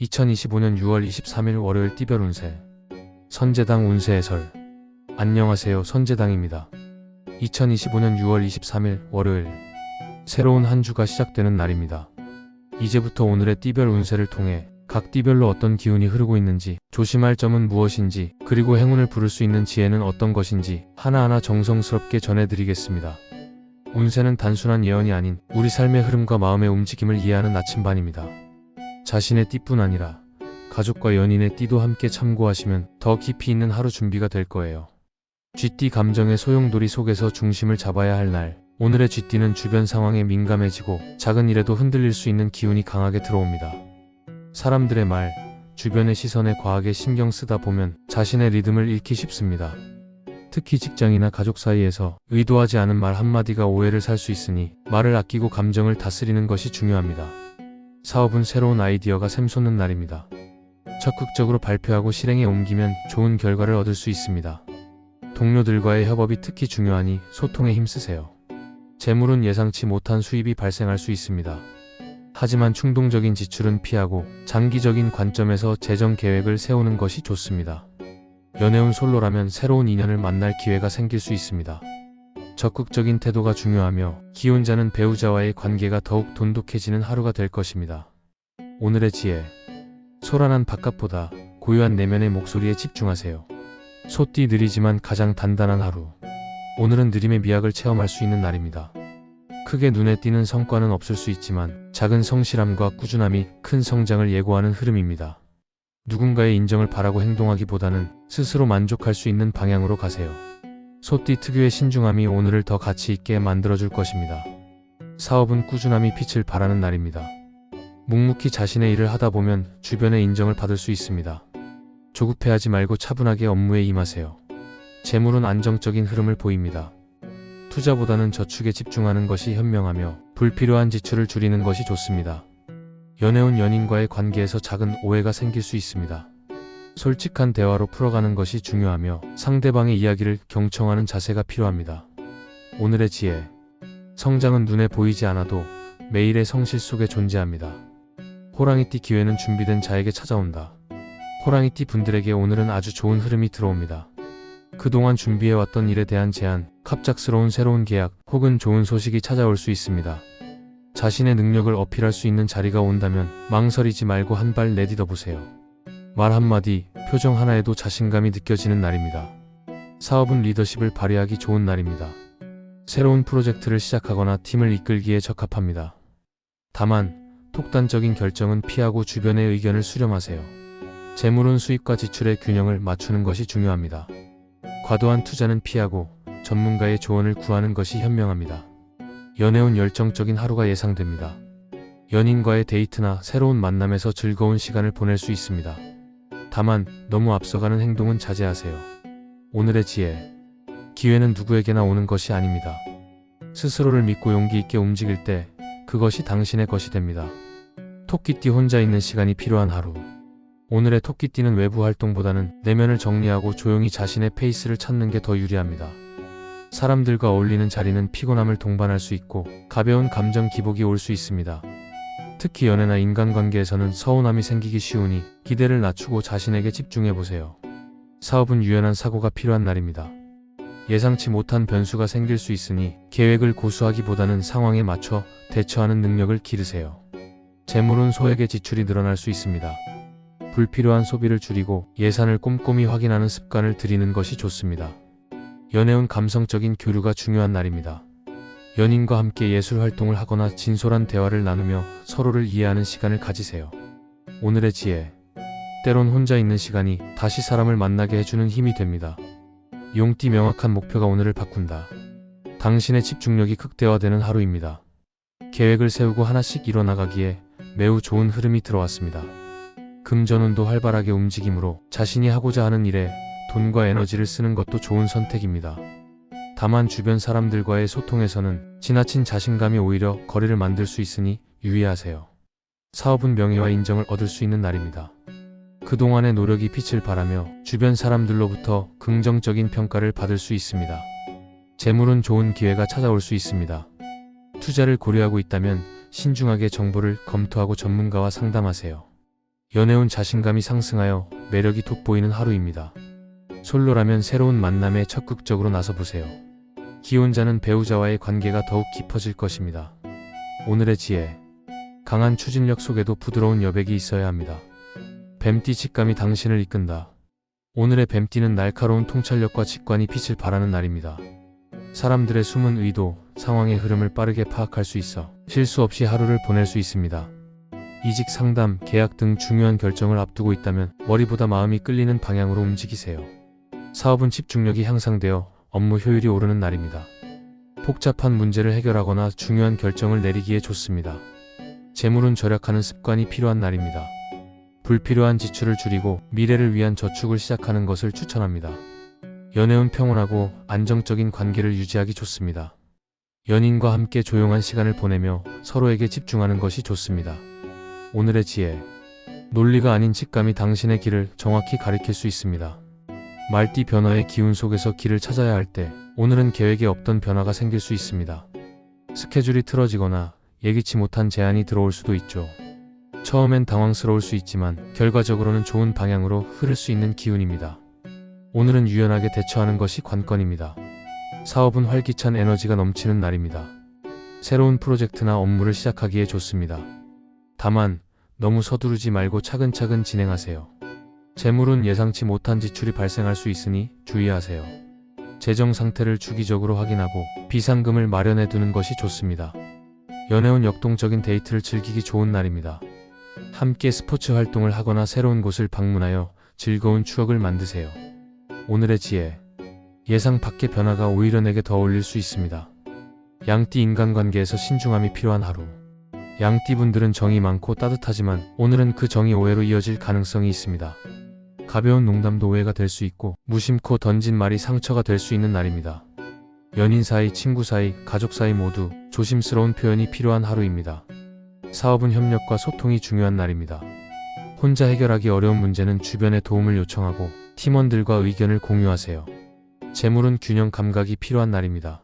2025년 6월 23일 월요일 띠별 운세 선제당 운세 해설. 안녕하세요, 선제당입니다. 2025년 6월 23일 월요일 새로운 한 주가 시작되는 날입니다. 이제부터 오늘의 띠별 운세를 통해 각 띠별로 어떤 기운이 흐르고 있는지, 조심할 점은 무엇인지, 그리고 행운을 부를 수 있는 지혜는 어떤 것인지 하나하나 정성스럽게 전해드리겠습니다. 운세는 단순한 예언이 아닌 우리 삶의 흐름과 마음의 움직임을 이해하는 나침반입니다. 자신의 띠뿐 아니라 가족과 연인의 띠도 함께 참고하시면 더 깊이 있는 하루 준비가 될 거예요. 쥐띠 감정의 소용돌이 속에서 중심을 잡아야 할 날. 오늘의 쥐띠는 주변 상황에 민감해지고 작은 일에도 흔들릴 수 있는 기운이 강하게 들어옵니다. 사람들의 말, 주변의 시선에 과하게 신경 쓰다 보면 자신의 리듬을 잃기 쉽습니다. 특히 직장이나 가족 사이에서 의도하지 않은 말 한마디가 오해를 살 수 있으니 말을 아끼고 감정을 다스리는 것이 중요합니다. 사업은 새로운 아이디어가 샘솟는 날입니다. 적극적으로 발표하고 실행에 옮기면 좋은 결과를 얻을 수 있습니다. 동료들과의 협업이 특히 중요하니 소통에 힘쓰세요. 재물은 예상치 못한 수입이 발생할 수 있습니다. 하지만 충동적인 지출은 피하고 장기적인 관점에서 재정 계획을 세우는 것이 좋습니다. 연애운 솔로라면 새로운 인연을 만날 기회가 생길 수 있습니다. 적극적인 태도가 중요하며 기혼자는 배우자와의 관계가 더욱 돈독해지는 하루가 될 것입니다. 오늘의 지혜. 소란한 바깥보다 고요한 내면의 목소리에 집중하세요. 소띠 느리지만 가장 단단한 하루. 오늘은 느림의 미학을 체험할 수 있는 날입니다. 크게 눈에 띄는 성과는 없을 수 있지만 작은 성실함과 꾸준함이 큰 성장을 예고하는 흐름입니다. 누군가의 인정을 바라고 행동하기보다는 스스로 만족할 수 있는 방향으로 가세요. 소띠 특유의 신중함이 오늘을 더 가치 있게 만들어줄 것입니다. 사업은 꾸준함이 빛을 발하는 날입니다. 묵묵히 자신의 일을 하다 보면 주변의 인정을 받을 수 있습니다. 조급해하지 말고 차분하게 업무에 임하세요. 재물은 안정적인 흐름을 보입니다. 투자보다는 저축에 집중하는 것이 현명하며 불필요한 지출을 줄이는 것이 좋습니다. 연애운 연인과의 관계에서 작은 오해가 생길 수 있습니다. 솔직한 대화로 풀어가는 것이 중요하며 상대방의 이야기를 경청하는 자세가 필요합니다. 오늘의 지혜. 성장은 눈에 보이지 않아도 매일의 성실 속에 존재합니다. 호랑이띠 기회는 준비된 자에게 찾아온다. 호랑이띠 분들에게 오늘은 아주 좋은 흐름이 들어옵니다. 그동안 준비해왔던 일에 대한 제안, 갑작스러운 새로운 계약 혹은 좋은 소식이 찾아올 수 있습니다. 자신의 능력을 어필할 수 있는 자리가 온다면 망설이지 말고 한 발 내딛어 보세요. 말 한마디, 표정 하나에도 자신감이 느껴지는 날입니다. 사업은 리더십을 발휘하기 좋은 날입니다. 새로운 프로젝트를 시작하거나 팀을 이끌기에 적합합니다. 다만 독단적인 결정은 피하고 주변의 의견을 수렴하세요. 재물은 수입과 지출의 균형을 맞추는 것이 중요합니다. 과도한 투자는 피하고 전문가의 조언을 구하는 것이 현명합니다. 연애운 열정적인 하루가 예상됩니다. 연인과의 데이트나 새로운 만남에서 즐거운 시간을 보낼 수 있습니다. 다만 너무 앞서가는 행동은 자제하세요. 오늘의 지혜. 기회는 누구에게나 오는 것이 아닙니다. 스스로를 믿고 용기 있게 움직일 때 그것이 당신의 것이 됩니다. 토끼띠 혼자 있는 시간이 필요한 하루. 오늘의 토끼띠는 외부 활동보다는 내면을 정리하고 조용히 자신의 페이스를 찾는 게 더 유리합니다. 사람들과 어울리는 자리는 피곤함을 동반할 수 있고 가벼운 감정 기복이 올 수 있습니다. 특히 연애나 인간관계에서는 서운함이 생기기 쉬우니 기대를 낮추고 자신에게 집중해보세요. 사업은 유연한 사고가 필요한 날입니다. 예상치 못한 변수가 생길 수 있으니 계획을 고수하기보다는 상황에 맞춰 대처하는 능력을 기르세요. 재물은 소액의 지출이 늘어날 수 있습니다. 불필요한 소비를 줄이고 예산을 꼼꼼히 확인하는 습관을 들이는 것이 좋습니다. 연애운 감성적인 교류가 중요한 날입니다. 연인과 함께 예술 활동을 하거나 진솔한 대화를 나누며 서로를 이해하는 시간을 가지세요. 오늘의 지혜. 때론 혼자 있는 시간이 다시 사람을 만나게 해주는 힘이 됩니다. 용띠 명확한 목표가 오늘을 바꾼다. 당신의 집중력이 극대화되는 하루입니다. 계획을 세우고 하나씩 이뤄나가기에 매우 좋은 흐름이 들어왔습니다. 금전운도 활발하게 움직이므로 자신이 하고자 하는 일에 돈과 에너지를 쓰는 것도 좋은 선택입니다. 다만 주변 사람들과의 소통에서는 지나친 자신감이 오히려 거리를 만들 수 있으니 유의하세요. 사업은 명예와 인정을 얻을 수 있는 날입니다. 그동안의 노력이 빛을 발하며 주변 사람들로부터 긍정적인 평가를 받을 수 있습니다. 재물은 좋은 기회가 찾아올 수 있습니다. 투자를 고려하고 있다면 신중하게 정보를 검토하고 전문가와 상담하세요. 연애운 자신감이 상승하여 매력이 돋보이는 하루입니다. 솔로라면 새로운 만남에 적극적으로 나서보세요. 기혼자는 배우자와의 관계가 더욱 깊어질 것입니다. 오늘의 지혜. 강한 추진력 속에도 부드러운 여백이 있어야 합니다. 뱀띠 직감이 당신을 이끈다. 오늘의 뱀띠는 날카로운 통찰력과 직관이 빛을 발하는 날입니다. 사람들의 숨은 의도, 상황의 흐름을 빠르게 파악할 수 있어 실수 없이 하루를 보낼 수 있습니다. 이직 상담, 계약 등 중요한 결정을 앞두고 있다면 머리보다 마음이 끌리는 방향으로 움직이세요. 사업은 집중력이 향상되어 업무 효율이 오르는 날입니다. 복잡한 문제를 해결하거나 중요한 결정을 내리기에 좋습니다. 재물은 절약하는 습관이 필요한 날입니다. 불필요한 지출을 줄이고 미래를 위한 저축을 시작하는 것을 추천합니다. 연애운 평온하고 안정적인 관계를 유지하기 좋습니다. 연인과 함께 조용한 시간을 보내며 서로에게 집중하는 것이 좋습니다. 오늘의 지혜. 논리가 아닌 직감이 당신의 길을 정확히 가리킬 수 있습니다. 말띠 변화의 기운 속에서 길을 찾아야 할 때 오늘은 계획에 없던 변화가 생길 수 있습니다. 스케줄이 틀어지거나 예기치 못한 제안이 들어올 수도 있죠. 처음엔 당황스러울 수 있지만 결과적으로는 좋은 방향으로 흐를 수 있는 기운입니다. 오늘은 유연하게 대처하는 것이 관건입니다. 사업은 활기찬 에너지가 넘치는 날입니다. 새로운 프로젝트나 업무를 시작하기에 좋습니다. 다만 너무 서두르지 말고 차근차근 진행하세요. 재물은 예상치 못한 지출이 발생할 수 있으니 주의하세요. 재정 상태를 주기적으로 확인하고 비상금을 마련해 두는 것이 좋습니다. 연애운 역동적인 데이트를 즐기기 좋은 날입니다. 함께 스포츠 활동을 하거나 새로운 곳을 방문하여 즐거운 추억을 만드세요. 오늘의 지혜. 예상 밖의 변화가 오히려 내게 더 어울릴 수 있습니다. 양띠 인간관계에서 신중함이 필요한 하루. 양띠분들은 정이 많고 따뜻하지만 오늘은 그 정이 오해로 이어질 가능성이 있습니다. 가벼운 농담도 오해가 될 수 있고 무심코 던진 말이 상처가 될 수 있는 날입니다. 연인 사이, 친구 사이, 가족 사이 모두 조심스러운 표현이 필요한 하루입니다. 사업은 협력과 소통이 중요한 날입니다. 혼자 해결하기 어려운 문제는 주변의 도움을 요청하고 팀원들과 의견을 공유하세요. 재물은 균형 감각이 필요한 날입니다.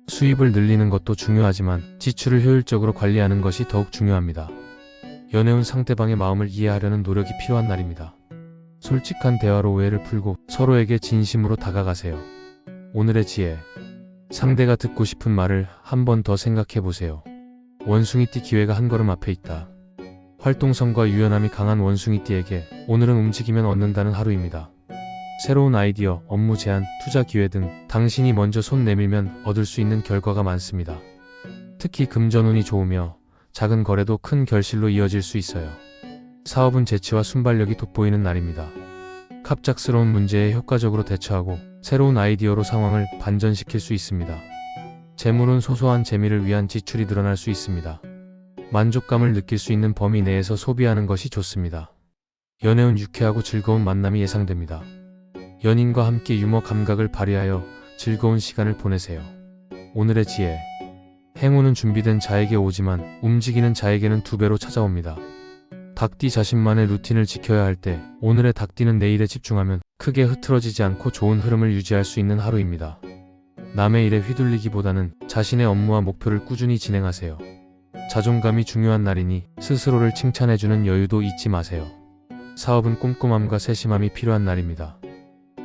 수입을 늘리는 것도 중요하지만 지출을 효율적으로 관리하는 것이 더욱 중요합니다. 연애운 상대방의 마음을 이해하려는 노력이 필요한 날입니다. 솔직한 대화로 오해를 풀고 서로에게 진심으로 다가가세요. 오늘의 지혜. 상대가 듣고 싶은 말을 한 번 더 생각해 보세요. 원숭이띠 기회가 한 걸음 앞에 있다. 활동성과 유연함이 강한 원숭이띠에게 오늘은 움직이면 얻는다는 하루입니다. 새로운 아이디어, 업무 제안, 투자 기회 등 당신이 먼저 손 내밀면 얻을 수 있는 결과가 많습니다. 특히 금전운이 좋으며 작은 거래도 큰 결실로 이어질 수 있어요. 사업은 재치와 순발력이 돋보이는 날입니다. 갑작스러운 문제에 효과적으로 대처하고 새로운 아이디어로 상황을 반전시킬 수 있습니다. 재물은 소소한 재미를 위한 지출이 늘어날 수 있습니다. 만족감을 느낄 수 있는 범위 내에서 소비하는 것이 좋습니다. 연애운 유쾌하고 즐거운 만남이 예상됩니다. 연인과 함께 유머 감각을 발휘하여 즐거운 시간을 보내세요. 오늘의 지혜. 행운은 준비된 자에게 오지만 움직이는 자에게는 2배로 찾아옵니다. 닭띠 자신만의 루틴을 지켜야 할 때 오늘의 닭띠는 내일에 집중하면 크게 흐트러지지 않고 좋은 흐름을 유지할 수 있는 하루입니다. 남의 일에 휘둘리기보다는 자신의 업무와 목표를 꾸준히 진행하세요. 자존감이 중요한 날이니 스스로를 칭찬해주는 여유도 잊지 마세요. 사업은 꼼꼼함과 세심함이 필요한 날입니다.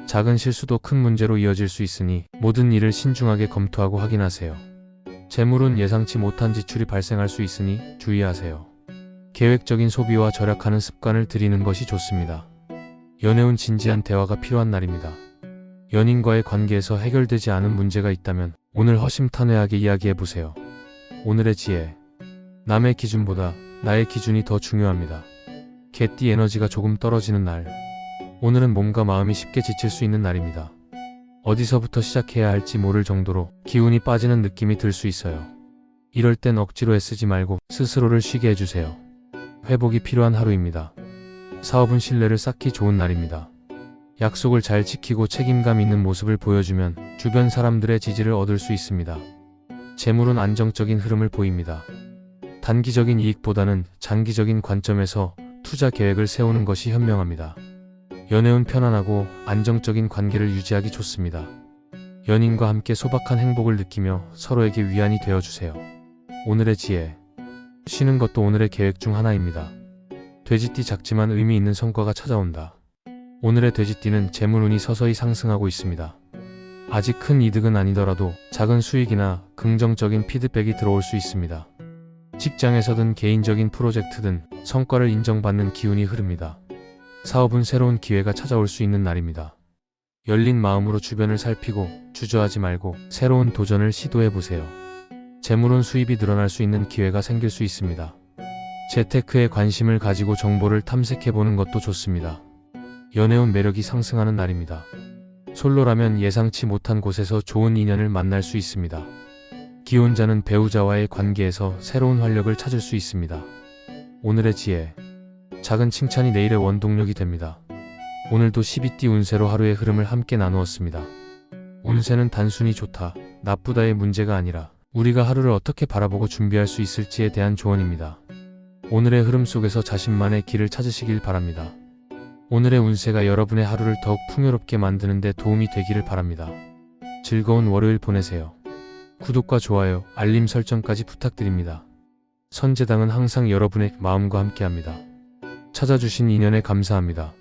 작은 실수도 큰 문제로 이어질 수 있으니 모든 일을 신중하게 검토하고 확인하세요. 재물은 예상치 못한 지출이 발생할 수 있으니 주의하세요. 계획적인 소비와 절약하는 습관을 들이는 것이 좋습니다. 연애운 진지한 대화가 필요한 날입니다. 연인과의 관계에서 해결되지 않은 문제가 있다면 오늘 허심탄회하게 이야기해보세요. 오늘의 지혜. 남의 기준보다 나의 기준이 더 중요합니다. 개띠 에너지가 조금 떨어지는 날. 오늘은 몸과 마음이 쉽게 지칠 수 있는 날입니다. 어디서부터 시작해야 할지 모를 정도로 기운이 빠지는 느낌이 들 수 있어요. 이럴 땐 억지로 애쓰지 말고 스스로를 쉬게 해주세요. 회복이 필요한 하루입니다. 사업은 신뢰를 쌓기 좋은 날입니다. 약속을 잘 지키고 책임감 있는 모습을 보여주면 주변 사람들의 지지를 얻을 수 있습니다. 재물은 안정적인 흐름을 보입니다. 단기적인 이익보다는 장기적인 관점에서 투자 계획을 세우는 것이 현명합니다. 연애운 편안하고 안정적인 관계를 유지하기 좋습니다. 연인과 함께 소박한 행복을 느끼며 서로에게 위안이 되어주세요. 오늘의 지혜. 쉬는 것도 오늘의 계획 중 하나입니다. 돼지띠 작지만 의미 있는 성과가 찾아온다. 오늘의 돼지띠는 재물운이 서서히 상승하고 있습니다. 아직 큰 이득은 아니더라도 작은 수익이나 긍정적인 피드백이 들어올 수 있습니다. 직장에서든 개인적인 프로젝트든 성과를 인정받는 기운이 흐릅니다. 사업은 새로운 기회가 찾아올 수 있는 날입니다. 열린 마음으로 주변을 살피고 주저하지 말고 새로운 도전을 시도해보세요. 재물운 수입이 늘어날 수 있는 기회가 생길 수 있습니다. 재테크에 관심을 가지고 정보를 탐색해보는 것도 좋습니다. 연애운 매력이 상승하는 날입니다. 솔로라면 예상치 못한 곳에서 좋은 인연을 만날 수 있습니다. 기혼자는 배우자와의 관계에서 새로운 활력을 찾을 수 있습니다. 오늘의 지혜. 작은 칭찬이 내일의 원동력이 됩니다. 오늘도 12띠 운세로 하루의 흐름을 함께 나누었습니다. 운세는 단순히 좋다, 나쁘다의 문제가 아니라 우리가 하루를 어떻게 바라보고 준비할 수 있을지에 대한 조언입니다. 오늘의 흐름 속에서 자신만의 길을 찾으시길 바랍니다. 오늘의 운세가 여러분의 하루를 더욱 풍요롭게 만드는 데 도움이 되기를 바랍니다. 즐거운 월요일 보내세요. 구독과 좋아요, 알림 설정까지 부탁드립니다. 선제당은 항상 여러분의 마음과 함께합니다. 찾아주신 인연에 감사합니다.